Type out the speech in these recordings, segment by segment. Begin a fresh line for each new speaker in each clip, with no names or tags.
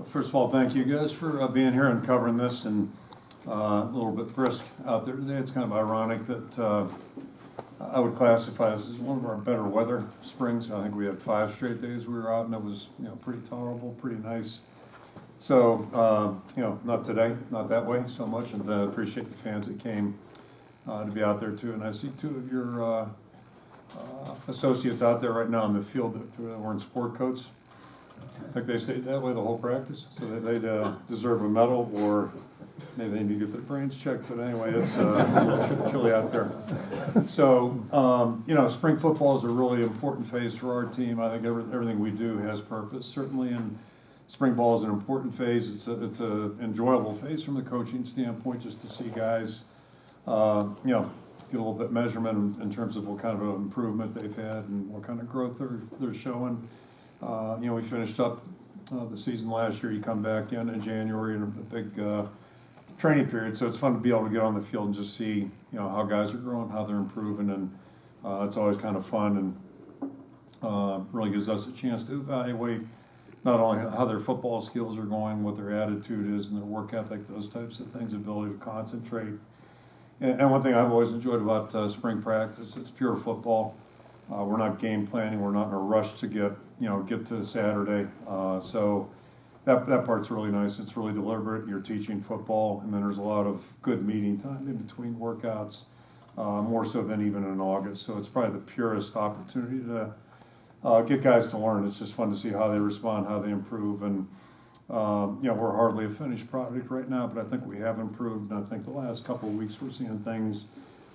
First of all, thank you guys for being here and covering this, and a little bit brisk out there today. It's kind of ironic that I would classify this as one of our better weather springs. I think we had 5 straight days we were out, and it was pretty tolerable, pretty nice. So not today, not that way so much, and I appreciate the fans that came to be out there too. And I see 2 of your associates out there right now in the field that were wearing sport coats. I think they stayed that way the whole practice, so they'd deserve a medal, or maybe they need to get their brains checked. But anyway, it's a little chilly out there. So, spring football is a really important phase for our team. I think everything we do has purpose, certainly, and spring ball is an important phase. It's a enjoyable phase from the coaching standpoint, just to see guys, get a little bit measurement in terms of what kind of improvement they've had and what kind of growth they're showing. We finished up the season last year. You come back in January in a big training period, so it's fun to be able to get on the field and just see how guys are growing, how they're improving, and it's always kind of fun and really gives us a chance to evaluate not only how their football skills are going, what their attitude is, and their work ethic, those types of things, ability to concentrate. And one thing I've always enjoyed about spring practice, it's pure football. We're not game planning. We're not in a rush to get to Saturday. So that part's really nice. It's really deliberate. You're teaching football, and then there's a lot of good meeting time in between workouts, more so than even in August. So it's probably the purest opportunity to get guys to learn. It's just fun to see how they respond, how they improve, and we're hardly a finished product right now, but I think we have improved. And I think the last couple of weeks we're seeing things.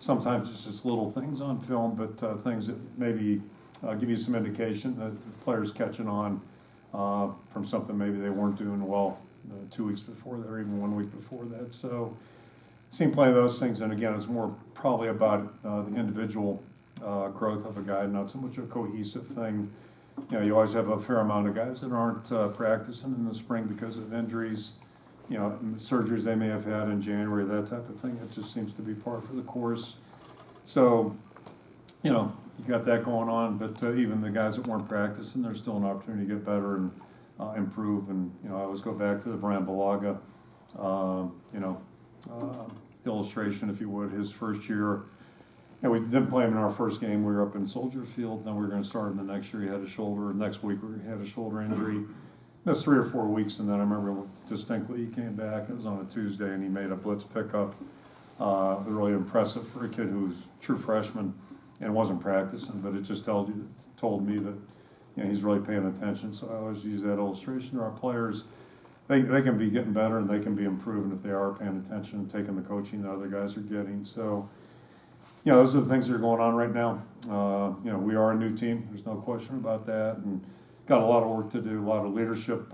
Sometimes it's just little things on film, but things that maybe give you some indication that the player's catching on from something maybe they weren't doing well 2 weeks before that, or even 1 week before that. So, seen plenty of those things, and again, it's more probably about the individual growth of a guy, not so much a cohesive thing. You always have a fair amount of guys that aren't practicing in the spring because of injuries. Surgeries they may have had in January, that type of thing. It just seems to be par for the course. So, you got that going on, but even the guys that weren't practicing, there's still an opportunity to get better and improve. And, I always go back to the Brian Balaga, illustration, if you would, his first year. And we didn't play him in our first game. We were up in Soldier Field. Then we were going to start him the next year. He had a shoulder. Next week, we had a shoulder injury. Missed 3 or 4 weeks, and then I remember distinctly he came back. It was on a Tuesday, and he made a blitz pickup. Really impressive for a kid who's a true freshman and wasn't practicing, but it just told me that he's really paying attention. So I always use that illustration to our players. They can be getting better, and they can be improving if they are paying attention and taking the coaching that other guys are getting. So, those are the things that are going on right now. We are a new team. There's no question about that, and got a lot of work to do, a lot of leadership,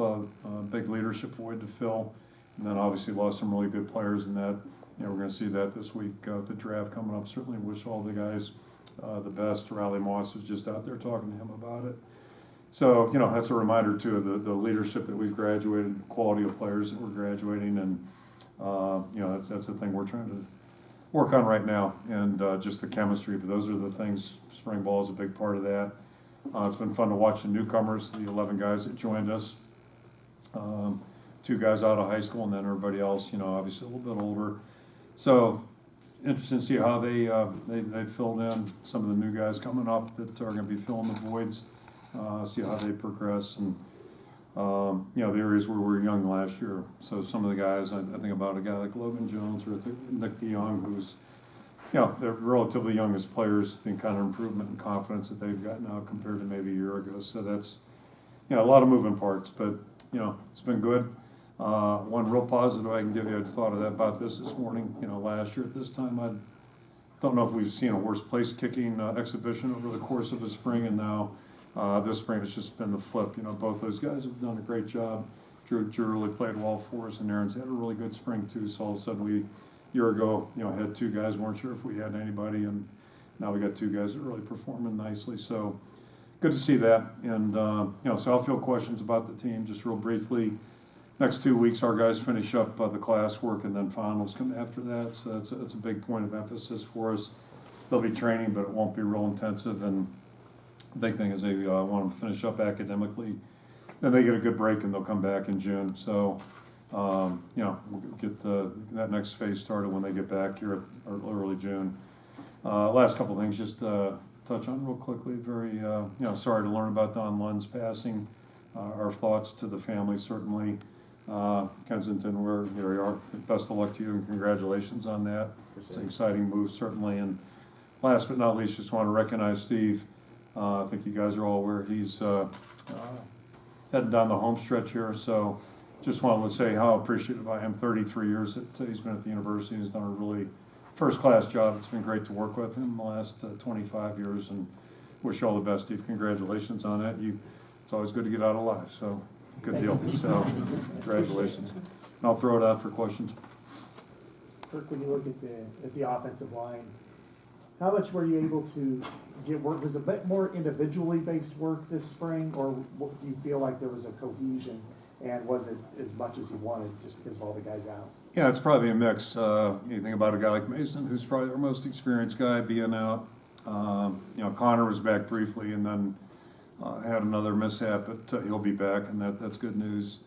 big leadership void to fill, and then obviously lost some really good players in that. We're going to see that this week with the draft coming up. Certainly wish all the guys the best. Riley Moss was just out there talking to him about it. So, that's a reminder too of the leadership that we've graduated, the quality of players that we're graduating, and that's the thing we're trying to work on right now, and just the chemistry. But those are the things. Spring ball is a big part of that. It's been fun to watch the newcomers, the 11 guys that joined us. 2 guys out of high school, and then everybody else, obviously a little bit older. So interesting to see how they filled in. Some of the new guys coming up that are going to be filling the voids. See how they progress, and the areas where we were young last year. So some of the guys, I think about a guy like Logan Jones or Nick DeYoung, who's they're relatively young as players, the kind of improvement and confidence that they've got now compared to maybe a year ago. So that's, a lot of moving parts, but, it's been good. One real positive I can give you, I thought of that about this morning. Last year at this time, I don't know if we've seen a worse place kicking exhibition over the course of the spring, and now this spring it's just been the flip. Both those guys have done a great job. Drew really played well for us, and Aaron's had a really good spring too. So all of a sudden a year ago, had 2 guys, weren't sure if we had anybody, and now we got 2 guys that are really performing nicely. So good to see that. And so I'll field questions about the team just real briefly. Next 2 weeks, our guys finish up the classwork, and then finals come after that. So that's a big point of emphasis for us. They'll be training, but it won't be real intensive. And the big thing is they want them to finish up academically then they get a good break and they'll come back in June. So, you know, we'll get that next phase started when they get back here early June. Last couple of things, just touch on real quickly. Very, you know, sorry to learn about Don Lund's passing. Our thoughts to the family, certainly. Kensington, here we are. Best of luck to you and congratulations on that. It's an exciting move, certainly. And last but not least, just want to recognize Steve. I think you guys are all aware he's heading down the home stretch here. So just wanted to say how appreciative I am. 33 years that he's been at the university. He's done a really first-class job. It's been great to work with him the last 25 years, and wish you all the best, Steve. Congratulations on that. It's always good to get out alive, so good deal. So congratulations. And I'll throw it out for questions.
Kirk, when you look at the offensive line, how much were you able to get work? Was it a bit more individually based work this spring, or do you feel like there was a cohesion, and was it as much as you wanted just because of all the guys out?
Yeah, it's probably a mix. You think about a guy like Mason, who's probably our most experienced guy, being out. You know, Connor was back briefly and then had another mishap, but he'll be back, and that's good news.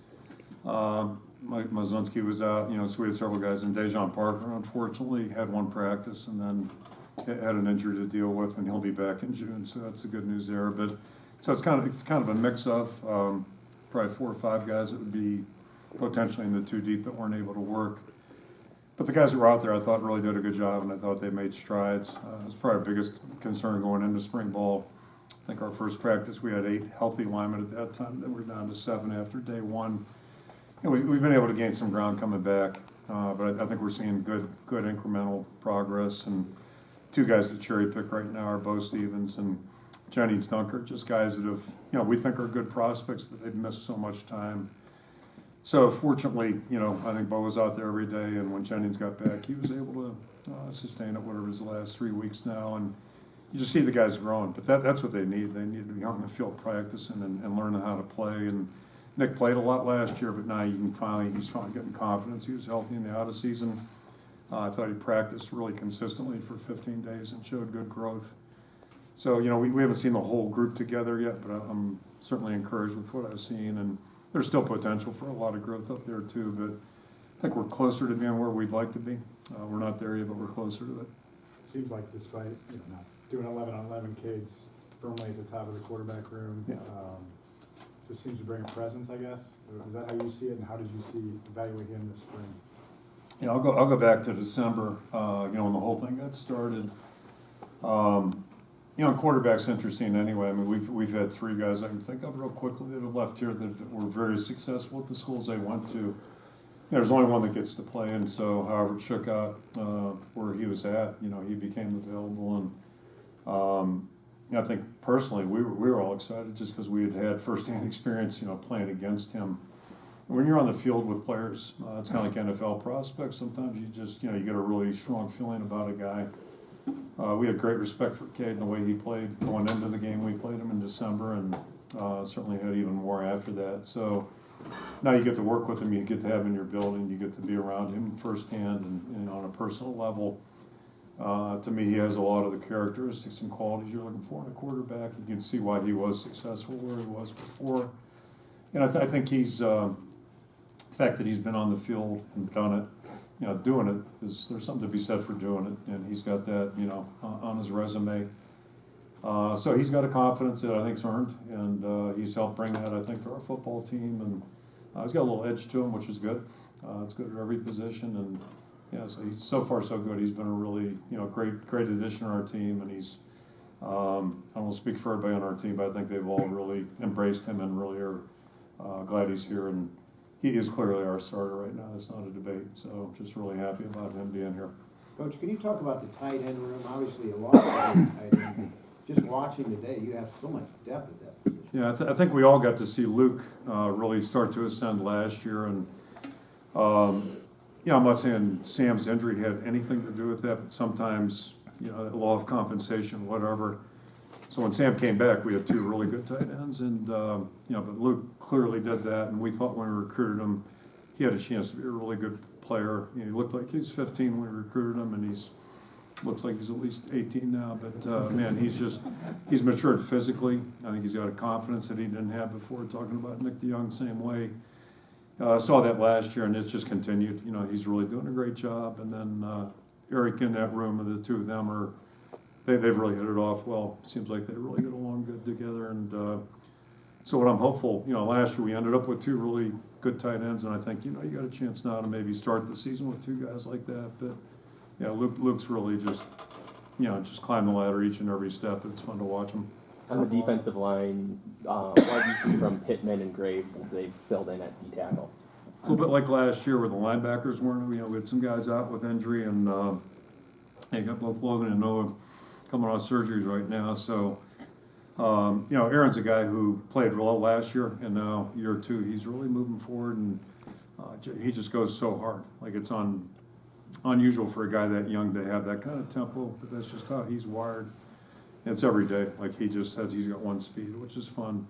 Mike Mazunski was out, you know, so we had several guys. And Dejon Parker, unfortunately, had one practice and then had an injury to deal with, and he'll be back in June, so that's the good news there. But so it's kind of a mix of probably 4 or 5 guys that would be potentially in the 2 deep that weren't able to work. But the guys who were out there, I thought, really did a good job, and I thought they made strides. It was probably our biggest concern going into spring ball. I think our first practice, we had 8 healthy linemen at that time. Then we're down to 7 after day 1. And we've been able to gain some ground coming back, but I think we're seeing good incremental progress. And 2 guys to cherry pick right now are Bo Stevens and Jennings Dunker, just guys that have, you know, we think are good prospects, but they've missed so much time. So fortunately, you know, I think Bo was out there every day, and when Jennings got back, he was able to sustain it, whatever his last 3 weeks now. And you just see the guys growing, but that's what they need. They need to be on the field practicing and learning how to play. And Nick played a lot last year, but now he's finally getting confidence. He was healthy in the out of season. I thought he practiced really consistently for 15 days and showed good growth. So, you know, we haven't seen the whole group together yet, but I'm certainly encouraged with what I've seen. And there's still potential for a lot of growth up there too, but I think we're closer to being where we'd like to be. We're not there yet, but we're closer to it.
Seems like despite, you know, not doing 11-on-11 kids firmly at the top of the quarterback room,
Yeah.
just seems to bring a presence, I guess. Is that how you see it, and how did you evaluate him this spring?
Yeah, I'll go back to December, you know, when the whole thing got started. You know, quarterback's interesting anyway. I mean, we've had 3 guys I can think of real quickly that have left here that were very successful at the schools they went to. There's only one that gets to play, and so however it shook out where he was at, you know, he became available. And you know, I think personally we were all excited just because we had firsthand experience, you know, playing against him. When you're on the field with players, it's kind of like NFL prospects. Sometimes you just, you know, you get a really strong feeling about a guy. We had great respect for Cade and the way he played going into the game. We played him in December, and certainly had even more after that. So now you get to work with him, you get to have him in your building, you get to be around him firsthand, and on a personal level. To me, he has a lot of the characteristics and qualities you're looking for in a quarterback. You can see why he was successful where he was before. And I think he's, the fact that he's been on the field and done it, you know, doing it, there's something to be said for doing it, and he's got that, you know, on his resume. So he's got a confidence that I think's earned, and he's helped bring that, I think, to our football team, and he's got a little edge to him, which is good. It's good at every position, and yeah, so he's so far so good. He's been a really, you know, great addition to our team, and he's, I won't speak for everybody on our team, but I think they've all really embraced him and really are glad he's here, and he is clearly our starter right now. It's not a debate, so just really happy about him being here.
Coach, can you talk about the tight end room? Obviously, a lot of tight end. Just watching today, you have so much depth at that position.
Yeah, I think we all got to see Luke really start to ascend last year, and you know, I'm not saying Sam's injury had anything to do with that, but sometimes, you know, law of compensation, whatever. So when Sam came back, we had 2 really good tight ends, and you know, but Luke clearly did that, and we thought when we recruited him, he had a chance to be a really good player. You know, he looked like he's 15 when we recruited him, and he's looks like he's at least 18 now, but man, he's matured physically. I think he's got a confidence that he didn't have before. Talking about Nick DeYoung, same way. Saw that last year, and it's just continued. You know, he's really doing a great job. And then Eric in that room, the two of them they've really hit it off well. Seems like they really get along good together. And so what I'm hopeful, you know, last year we ended up with two really good tight ends, and I think, you know, you got a chance now to maybe start the season with two guys like that. But yeah, Luke's really just, you know, just climb the ladder each and every step. It's fun to watch him.
On the defensive line, what do you see from Pittman and Graves as they filled in at D tackle?
It's a little bit like last year where the linebackers weren't. You know, we had some guys out with injury, and you got both Logan and Noah coming off surgeries right now. So, you know, Aaron's a guy who played well last year, and now year two, he's really moving forward, and he just goes so hard. Like, it's unusual for a guy that young to have that kind of tempo, but that's just how he's wired. It's every day. Like, he just says he's got one speed, which is fun.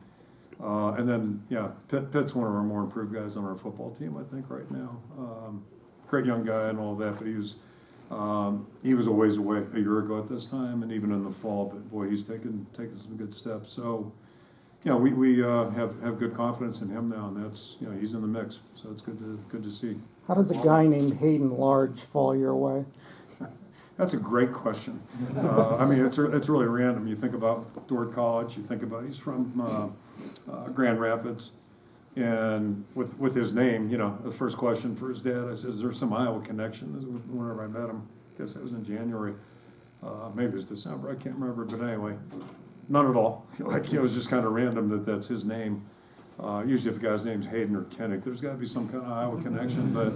And then, yeah, Pitt's one of our more improved guys on our football team, I think, right now. Great young guy and all that, but he was a ways away a year ago at this time, and even in the fall. But boy, he's taken some good steps. So, you know, we have good confidence in him now, and that's, you know, he's in the mix. So it's good to see.
How does a guy named Hayden Large fall your way?
That's a great question. I mean, it's really random. You think about Dordt College. You think about he's from Grand Rapids, and with his name, you know, the first question for his dad, I said, "Is there some Iowa connection?" This was whenever I met him. I guess it was in January, maybe it was December. I can't remember, but anyway, none at all. Like, it was just kind of random that's his name. Usually, if a guy's name's Hayden or Kennick, there's got to be some kind of Iowa connection. But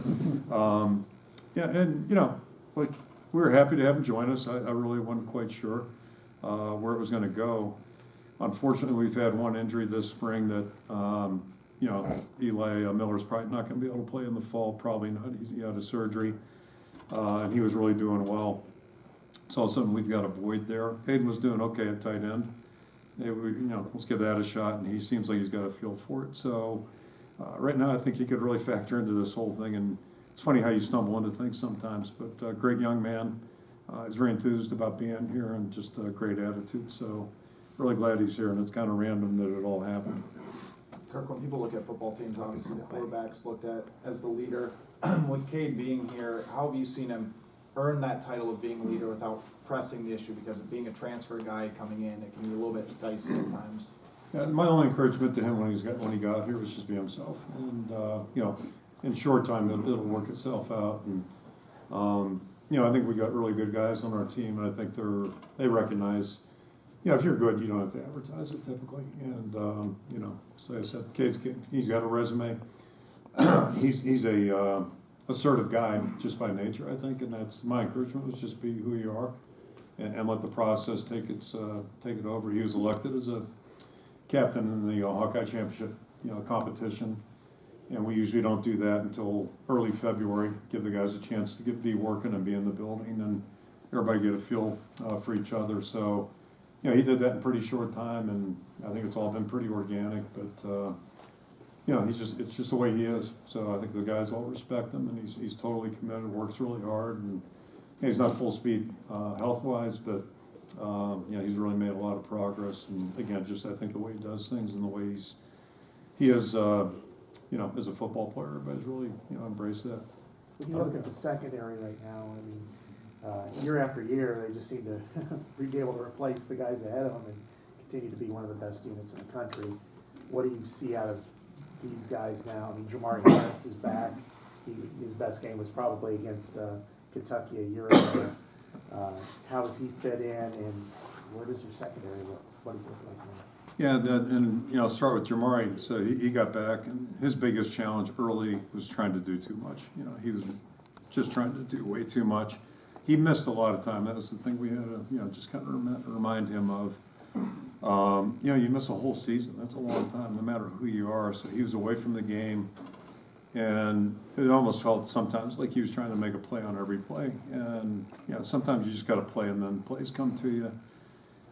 yeah, and you know, like, we were happy to have him join us. I really wasn't quite sure where it was going to go. Unfortunately, we've had one injury this spring that, you know, Eli Miller's probably not going to be able to play in the fall. Probably not. He had a surgery, and he was really doing well. So all of a sudden, we've got a void there. Hayden was doing okay at tight end. You know, let's give that a shot, and he seems like he's got a feel for it. So right now, I think he could really factor into this whole thing. And it's funny how you stumble into things sometimes, but great young man. He's very enthused about being here and just a great attitude. So really glad he's here, and it's kind of random that it all happened.
Kirk, when people look at football teams, obviously the quarterback's looked at as the leader. With Cade being here, how have you seen him earn that title of being a leader without pressing the issue? Because of being a transfer guy coming in, it can be a little bit dicey at times.
Yeah, my only encouragement to him when he got here was just be himself, and you know, in short time it'll work itself out. And you know, I think we got really good guys on our team, and I think they recognize, you know, if you're good, you don't have to advertise it typically. And you know, so I said, he's got a resume. he's a assertive guy just by nature, I think, and that's my encouragement was just be who you are, and let the process take it over. He was elected as a captain in the Hawkeye Championship, you know, competition, and we usually don't do that until early February. Give the guys a chance to be working and be in the building, and everybody get a feel for each other. So, you know, he did that in pretty short time, and I think it's all been pretty organic. But you know, it's just the way he is. So I think the guys all respect him, and he's totally committed, works really hard, and he's not full speed health-wise, but you know, he's really made a lot of progress. And again, just I think the way he does things and the way he is, you know, as a football player, everybody's really, you know, embraced that.
When you look at the secondary right now, I mean, year after year, they just seem to be able to replace the guys ahead of them and continue to be one of the best units in the country. What do you see out of these guys now? I mean, Jamari Harris is back. His best game was probably against Kentucky a year ago. How does he fit in, and where does your secondary look? What does it look like now?
Yeah, and you know, start with Jamari. So he got back, and his biggest challenge early was trying to do too much. You know, he was just trying to do way too much. He missed a lot of time. That was the thing we had to, you know, just kind of remind him of. You know, you miss a whole season. That's a long time, no matter who you are. So he was away from the game, and it almost felt sometimes like he was trying to make a play on every play. And you know, sometimes you just got to play, and then plays come to you.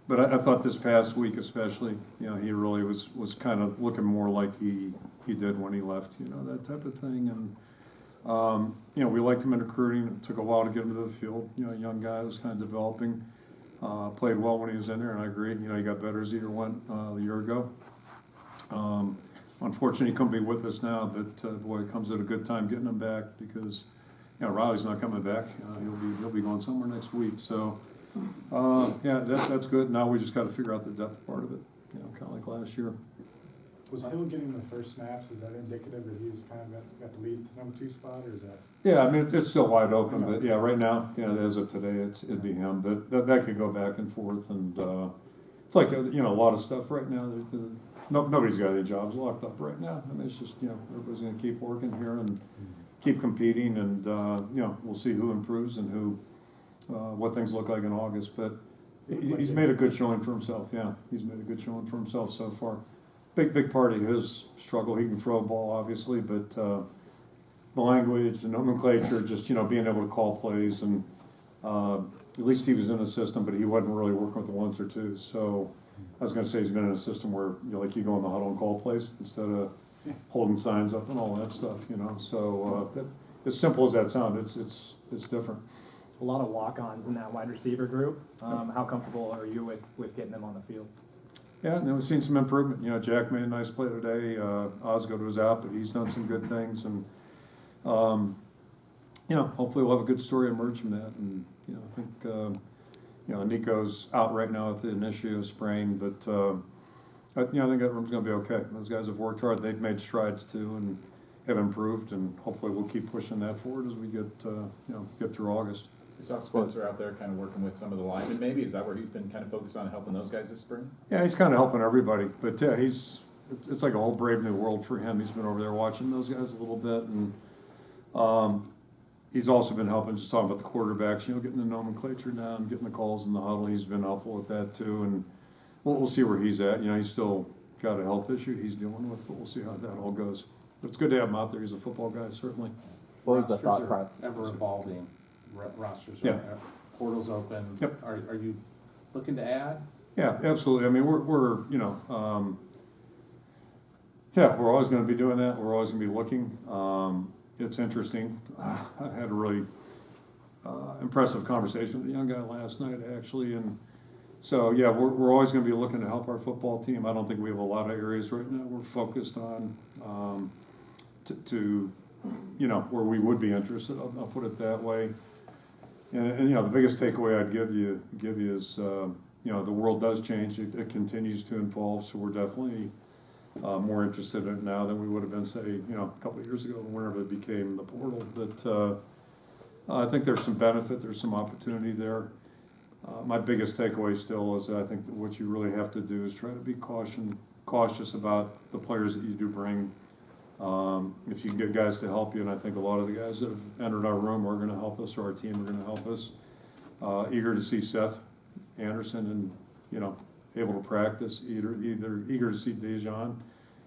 But I thought this past week especially, you know, he really was kind of looking more like he did when he left, you know, that type of thing. And You know, we liked him in recruiting. It took a while to get him to the field. You know, a young guy was kind of developing. Played well when he was in there, and I agree. You know, he got better as the year went a year ago. Unfortunately, he couldn't be with us now, but boy, it comes at a good time getting him back because, you know, Riley's not coming back. He'll be going somewhere next week. So, yeah, that's good. Now we just got to figure out the depth part of it. You know, kind of like last year.
Was Hill getting the first snaps? Is that indicative that he's kind of got the lead number 2 spot, or is that?
Yeah, I mean, it's still wide open, but yeah, right now, you know, as of today, it'd be him. But that could go back and forth, and it's like you know, a lot of stuff right now. Nobody's got any jobs locked up right now. I mean, it's just, you know, everybody's going to keep working here and keep competing, and you know, we'll see who improves and who what things look like in August. But he's made a good showing for himself. Yeah, he's made a good showing for himself so far. Big part of his struggle. He can throw a ball, obviously, but the language, the nomenclature, just, you know, being able to call plays, and at least he was in the system, but he wasn't really working with the ones or twos. So I was going to say he's been in a system where, you know, like you go in the huddle and call plays instead of holding signs up and all that stuff, you know. So as simple as that sounds, it's different.
A lot of walk-ons in that wide receiver group. How comfortable are you with getting them on the field?
Yeah, and we've seen some improvement. You know, Jack made a nice play today. Osgood was out, but he's done some good things, and you know, hopefully we'll have a good story emerge from that. And you know, I think you know, Nico's out right now with an issue of sprain, but you know, I think that room's going to be okay. Those guys have worked hard. They've made strides too, and have improved. And hopefully we'll keep pushing that forward as we get you know, get through August.
We saw Spencer out there kind of working with some of the linemen, maybe. Is that where he's been kind of focused on helping those guys this spring?
Yeah, he's kind of helping everybody. But yeah, it's like a whole brave new world for him. He's been over there watching those guys a little bit. And he's also been helping, just talking about the quarterbacks, you know, getting the nomenclature down, getting the calls in the huddle. He's been helpful with that too. And we'll see where he's at. You know, he's still got a health issue he's dealing with, but we'll see how that all goes. But it's good to have him out there. He's a football guy, certainly.
What was the
Rosters
thought
are
process?
Ever evolving rosters,
Yeah.
Portals open.
Yep.
Are you looking to add?
Yeah, absolutely. I mean, we're you know, yeah, we're always going to be doing that. We're always going to be looking. It's interesting. I had a really impressive conversation with a young guy last night, actually, and so yeah, we're always going to be looking to help our football team. I don't think we have a lot of areas right now we're focused on to you know, where we would be interested. I'll put it that way. And you know, the biggest takeaway I'd give you is, you know, the world does change. It continues to evolve, so we're definitely more interested in it now than we would have been, say, you know, a couple of years ago, whenever it became the portal. But I think there's some benefit, there's some opportunity there. My biggest takeaway still is that I think that what you really have to do is try to be cautious about the players that you do bring. If you can get guys to help you, and I think a lot of the guys that have entered our room are going to help us, or our team are going to help us. Eager to see Seth Anderson and, you know, able to practice. Either eager to see Dejan.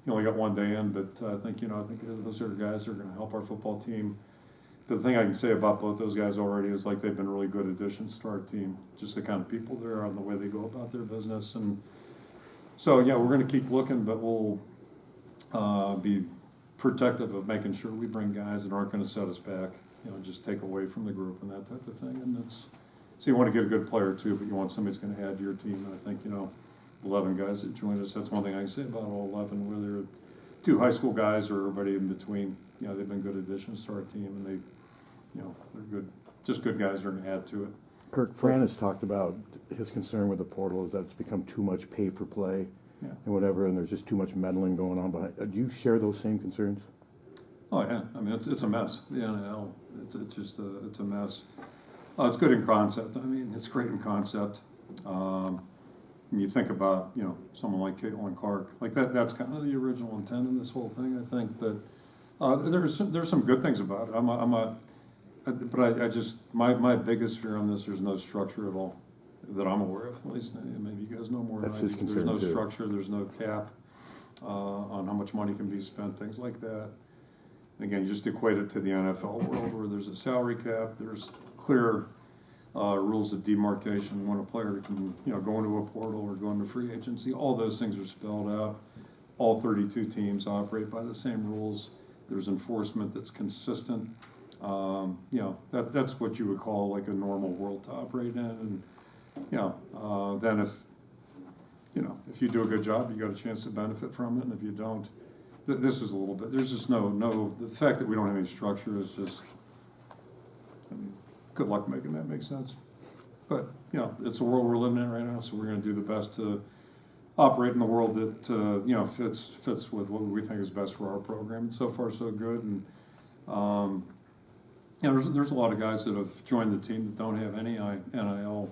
He only got one day in, but I think those are guys that are going to help our football team. The thing I can say about both those guys already is like they've been really good additions to our team. Just the kind of people they are and the way they go about their business, and so yeah, we're going to keep looking, but we'll be protective of making sure we bring guys that aren't going to set us back, you know, just take away from the group and that type of thing. And that's, so you want to get a good player too, but you want somebody that's going to add to your team. And I think, you know, 11 guys that joined us, that's one thing I can say about all 11, whether 2 high school guys or everybody in between, you know, they've been good additions to our team, and they, you know, they're good, just good guys that are going to add to it.
Kirk Ferentz talked about his concern with the portal is that it's become too much pay for play.
Yeah.
And whatever, and there's just too much meddling going on behind. Do you share those same concerns?
Oh yeah, I mean it's a mess. The NIL, it's just it's a mess. It's good in concept. I mean, it's great in concept. When you think about, you know, someone like Caitlin Clark, like that's kind of the original intent in this whole thing, I think. But there's some good things about it. But I just my biggest fear on this, there's no structure at all that I'm aware of. At least maybe you guys know more than I do. There's no structure. There's no cap on how much money can be spent. Things like that. Again, just equate it to the NFL world, where there's a salary cap. There's clear rules of demarcation when a player can, you know, go into a portal or go into free agency. All those things are spelled out. All 32 teams operate by the same rules. there's enforcement that's consistent. You know, that's what you would call like a normal world to operate in, and, you know, then if you do a good job, you got a chance to benefit from it, and if you don't, this is a little bit, there's just the fact that we don't have any structure is just, I mean, good luck making that make sense. But, you know, it's the world we're living in right now, so we're gonna do the best to operate in the world that, you know, fits with what we think is best for our program. And so far, so good, and, you know, there's a lot of guys that have joined the team that don't have any NIL,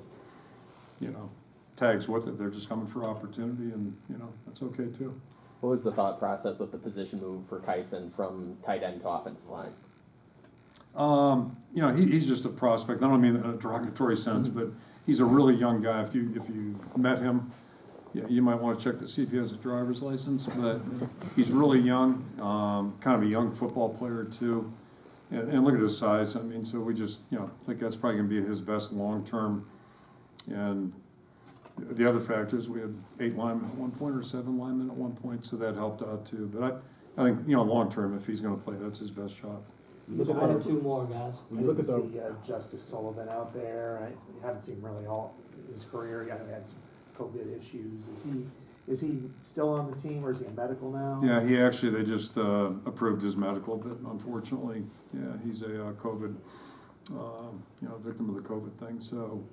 you know, tags with it. They're just coming for opportunity, and, you know, that's okay too.
What was the thought process with the position move for Kyson from tight end to offensive line?
You know, he's just a prospect. I don't mean that in a derogatory sense, but he's a really young guy. If you met him, yeah, you might want to check to see if he has a driver's license. But he's really young, kind of a young football player too. And look at his size. I mean, so we just, you know, think that's probably going to be his best long term. And the other factor is we had 8 linemen at one point or 7 linemen at one point, so that helped out too. But I think, you know, long term, if he's going to play, that's his best shot.
Look
Just
at
1 or
the-
2 more, guys.
I
Look
didn't
at the-
see Justice Sullivan out there. I haven't seen really all his career. He had some COVID issues. Is he still on the team, or is he in medical now?
Yeah, they just approved his medical, but unfortunately, yeah, he's a COVID, you know, victim of the COVID thing. So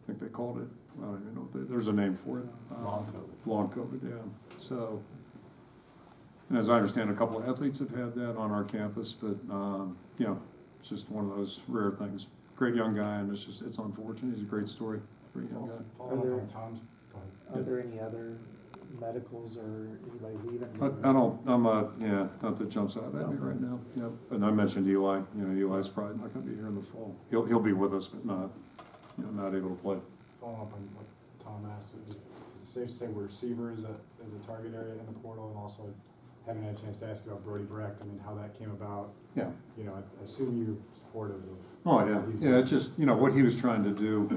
I think they called it, I don't even know, there's a name for it.
Long COVID.
Long COVID, yeah. So, and as I understand, a couple of athletes have had that on our campus, but, you know, it's just one of those rare things. Great young guy, and it's unfortunate. He's a great story. Great young guy.
Following up on Tom's, go ahead.
Are there any other medicals or anybody leaving?
Not that jumps out at me right now. Yep. And I mentioned Eli. You know, Eli's probably not going to be here in the fall. He'll be with us, but not able to play.
Following up on what Tom asked, is it safe to say receiver is a target area in the portal, and also having had a chance to ask you about Brody Brecht, I mean, how that came about?
Yeah.
You know, I assume you're supportive of.
Oh, yeah.
what he's
Yeah,
doing.
it's just, you know, what he was trying to do.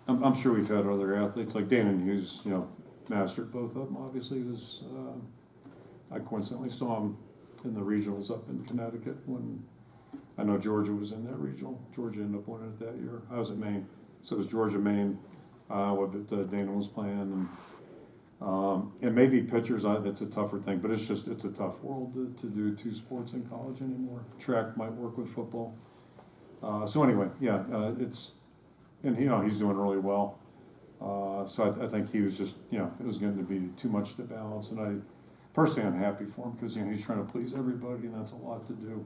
I'm sure we've had other athletes, like Dana Hughes, you know, mastered both of them, obviously. I coincidentally saw him in the regionals up in Connecticut when, I know Georgia was in that regional. Georgia ended up winning it that year. I was at Maine, so it was Georgia, Maine, but Dana was playing. And maybe pitchers, it's a tougher thing, but it's a tough world to do 2 sports in college anymore. Track might work with football. So anyway, yeah, and you know, he's doing really well. So I think he was just, you know, it was going to be too much to balance, and I personally I'm happy for him because, you know, he's trying to please everybody, and that's a lot to do.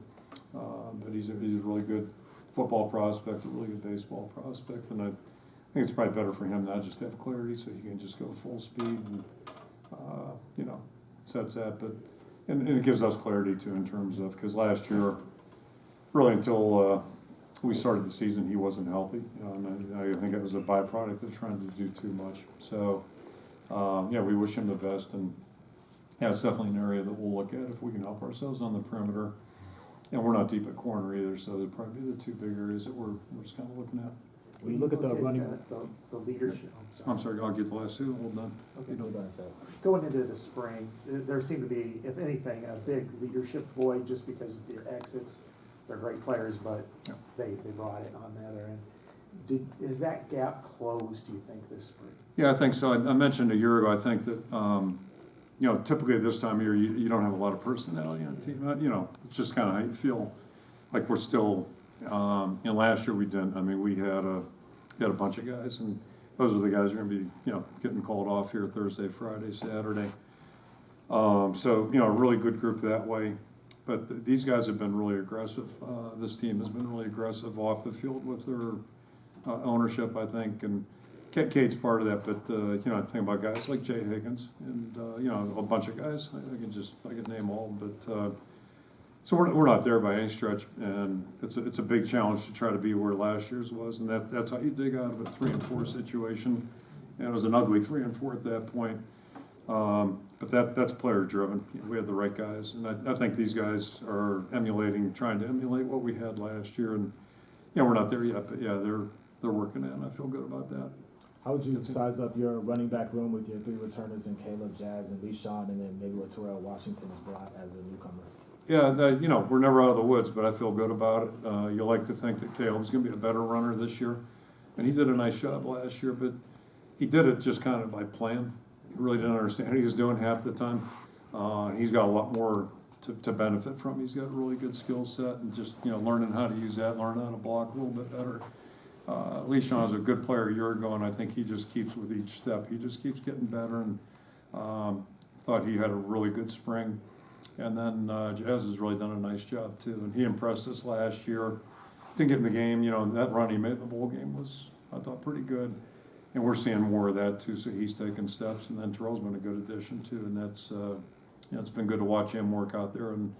But he's a really good football prospect, a really good baseball prospect, and I think it's probably better for him not just to have clarity, so he can just go full speed and, you know, sets that. But and it gives us clarity too in terms of, because last year, really until we started the season, he wasn't healthy, and I think it was a byproduct of trying to do too much. So, yeah, we wish him the best, and yeah, it's definitely an area that we'll look at if we can help ourselves on the perimeter. And we're not deep at corner either, so they'd probably be the 2 big areas that we're just kind of looking at.
When you look at the running,
the leadership.
I'm sorry, I'll get the last 2, hold on.
Okay.
You know,
Going into the spring, there seemed to be, if anything, a big leadership void just because of the exits. They're great players, but
Yeah.
they brought it on the other end. Is that gap closed, do you think, this spring?
Yeah, I think so. I mentioned a year ago, I think that, you know, typically this time of year, you don't have a lot of personality on the team. You know, it's just kind of how you feel like we're still, you know, last year we didn't. I mean, we had a bunch of guys, and those are the guys who are going to be, you know, getting called off here Thursday, Friday, Saturday. So, you know, a really good group that way. But these guys have been really aggressive. This team has been really aggressive off the field with their ownership, I think, and Kate's part of that. But you know, I think about guys like Jay Higgins and you know, a bunch of guys. I could name all, but so we're not there by any stretch, and it's a big challenge to try to be where last year's was, and that's how you dig out of a 3-4 situation. And it was an ugly 3-4 at that point. But that's player driven. We had the right guys, and I think these guys are trying to emulate what we had last year. And yeah, we're not there yet, but yeah, they're working in. I feel good about that.
How would you size up your running back room with your 3 returners and Caleb, Jazz, and Le'Shawn, and then maybe with Terrell Washington as a newcomer?
Yeah, we're never out of the woods, but I feel good about it. You like to think that Caleb's going to be a better runner this year, and he did a nice job last year, but he did it just kind of by plan. He really didn't understand what he was doing half the time. He's got a lot more to benefit from. He's got a really good skill set, and just learning how to use that, learning how to block a little bit better. Le'Shawn was a good player a year ago, and I think he just keeps with each step. He just keeps getting better, and thought he had a really good spring. And then Jazz has really done a nice job too, and he impressed us last year. Didn't get in the game, that run he made in the bowl game was, I thought, pretty good. And we're seeing more of that too, so he's taking steps. And then Terrell's been a good addition too, and that's it's been good to watch him work out there. And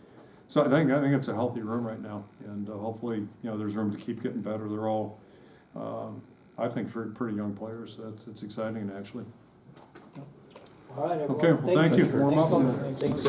so I think it's a healthy room right now, and hopefully there's room to keep getting better. They're all I think pretty young players. So it's exciting actually.
All right, everyone.
Okay, well thank you. Warm up.
Thanks.